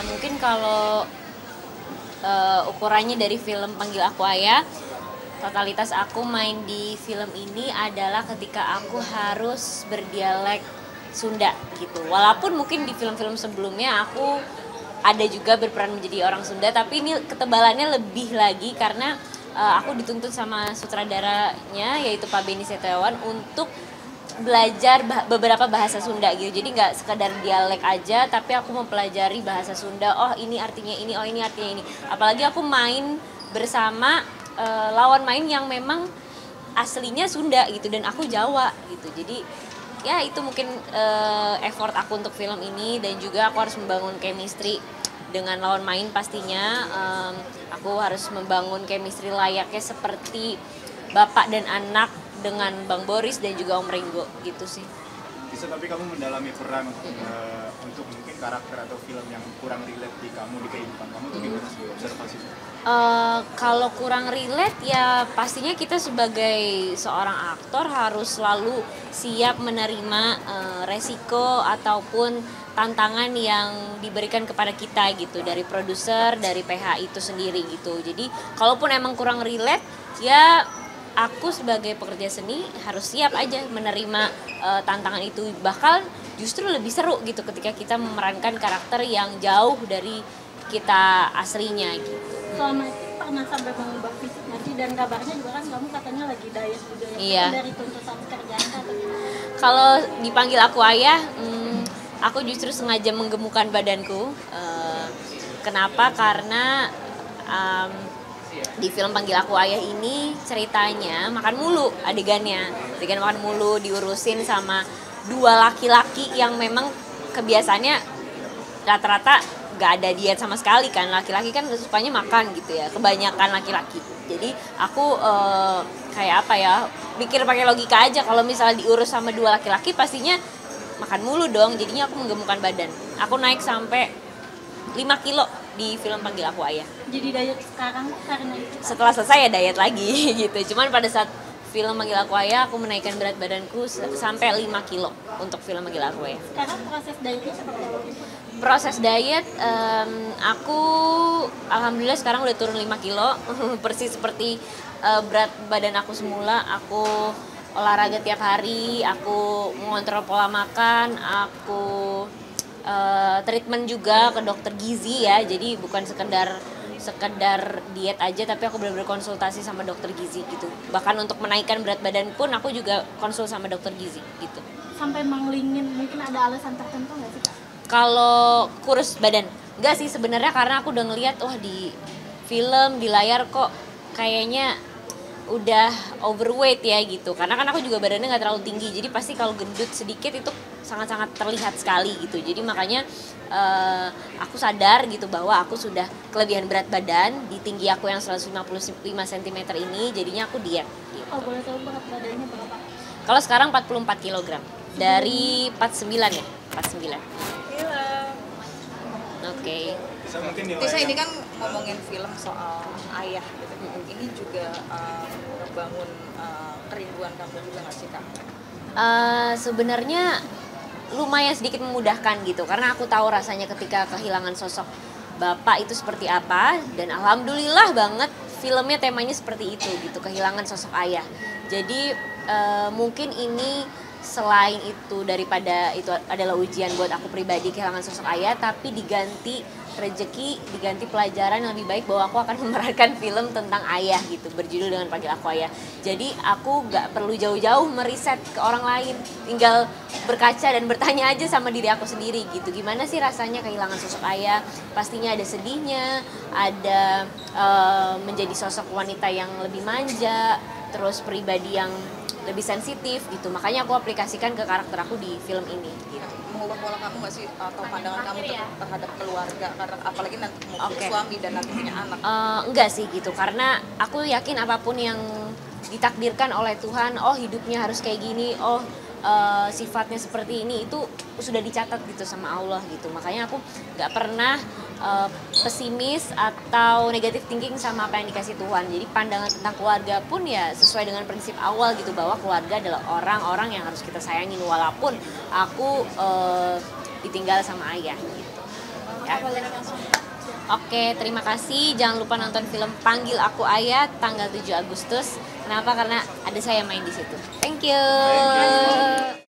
Mungkin kalau ukurannya dari film Panggil Aku Ayah, totalitas aku main di film ini adalah ketika aku harus berdialek Sunda gitu. Walaupun mungkin di film-film sebelumnya aku ada juga berperan menjadi orang Sunda, tapi ini ketebalannya lebih lagi karena aku dituntut sama sutradaranya yaitu Pak Beni Setiawan untuk belajar beberapa bahasa Sunda gitu. Jadi nggak sekedar dialek aja, tapi aku mempelajari bahasa Sunda. Oh ini artinya ini, oh ini artinya ini. Apalagi aku main bersama lawan main yang memang aslinya Sunda gitu dan aku Jawa gitu. Jadi ya itu mungkin effort aku untuk film ini, dan juga aku harus membangun chemistry dengan lawan main pastinya. Aku harus membangun chemistry layaknya seperti bapak dan anak dengan Bang Boris dan juga Om Ringo gitu sih. Bisa, tapi kamu mendalami peran untuk mungkin karakter atau film yang kurang relate di kamu, di kehidupan kamu itu gimana sih observasi? Kalau kurang relate ya pastinya kita sebagai seorang aktor harus selalu siap menerima resiko ataupun tantangan yang diberikan kepada kita gitu dari produser, dari PH itu sendiri gitu. Jadi kalaupun emang kurang relate ya aku sebagai pekerja seni harus siap aja menerima tantangan itu. Bahkan justru lebih seru gitu ketika kita memerankan karakter yang jauh dari kita aslinya gitu. Selama itu pernah sampai mengubah fisik nanti, dan kabarnya juga kan kamu katanya lagi diet juga ya. Iya. Dari tuntutan kerjaan atau gimana? Kalau dipanggil aku ayah, aku justru sengaja menggemukkan badanku. Kenapa? Karena di film Panggil Aku Ayah ini ceritanya makan mulu adegan makan mulu, diurusin sama dua laki-laki yang memang kebiasaannya rata-rata gak ada diet sama sekali kan. Laki-laki kan sukanya makan gitu ya, kebanyakan laki-laki. Jadi aku kayak apa ya, pikir pakai logika aja, kalau misalnya diurus sama dua laki-laki pastinya makan mulu dong. Jadinya aku menggemukkan badan, aku naik sampai 5 kilo di film Panggil Aku Ayah. Jadi diet sekarang karena itu? Setelah selesai ya diet lagi gitu. Cuman pada saat film Panggil Aku Ayah aku menaikkan berat badanku sampai 5 kilo untuk film Panggil Aku Ayah. Sekarang proses dietnya seperti apa? Proses diet, aku alhamdulillah sekarang udah turun 5 kilo. Persis seperti berat badan aku semula. Aku olahraga tiap hari, aku mengontrol pola makan, aku treatment juga ke dokter gizi ya. Jadi bukan sekedar diet aja, tapi aku benar-benar konsultasi sama dokter gizi gitu. Bahkan untuk menaikkan berat badan pun aku juga konsul sama dokter gizi gitu. Sampai menglingin, mungkin ada alasan tertentu nggak sih Kak? Kalau kurus badan, enggak sih sebenarnya, karena aku udah ngeliat wah di film, di layar kok kayaknya udah overweight ya gitu. Karena kan aku juga badannya nggak terlalu tinggi, jadi pasti kalau gendut sedikit itu sangat-sangat terlihat sekali gitu. Jadi makanya aku sadar gitu bahwa aku sudah kelebihan berat badan di tinggi aku yang 155 cm ini, jadinya aku diet gitu. Oh, boleh tahu berat badannya berapa? Kalau sekarang 44 kg dari 49 ya, 49. Oke. Bisa mungkin Tisa, ini kan ngomongin film soal ayah gitu. Ini juga ngebangun kerinduan kamu juga nggak sih Kak? Sebenarnya lumayan sedikit memudahkan gitu, karena aku tahu rasanya ketika kehilangan sosok bapak itu seperti apa, dan alhamdulillah banget filmnya temanya seperti itu gitu, kehilangan sosok ayah. Jadi mungkin ini selain itu, daripada itu adalah ujian buat aku pribadi kehilangan sosok ayah, tapi diganti rezeki, diganti pelajaran yang lebih baik bahwa aku akan memerankan film tentang ayah gitu, berjudul dengan Panggil Aku Ayah. Jadi aku gak perlu jauh-jauh meriset ke orang lain, tinggal berkaca dan bertanya aja sama diri aku sendiri gitu, gimana sih rasanya kehilangan sosok ayah. Pastinya ada sedihnya, ada menjadi sosok wanita yang lebih manja, terus pribadi yang lebih sensitif gitu. Makanya aku aplikasikan ke karakter aku di film ini gitu. Mengubah pola kamu nggak sih, atau pandangan kamu terhadap keluarga, karena apalagi nanti mau punya suami dan nanti punya anak? Enggak sih gitu, karena aku yakin apapun yang ditakdirkan oleh Tuhan, oh hidupnya harus kayak gini, oh sifatnya seperti ini, itu sudah dicatat gitu sama Allah gitu. Makanya aku nggak pernah pesimis atau negatif thinking sama apa yang dikasih Tuhan. Jadi pandangan tentang keluarga pun ya sesuai dengan prinsip awal gitu, bahwa keluarga adalah orang-orang yang harus kita sayangin walaupun aku ditinggal sama ayah gitu. Ya. Oke, terima kasih. Jangan lupa nonton film Panggil Aku Ayah tanggal 7 Agustus. Kenapa? Karena ada saya main di situ. Thank you.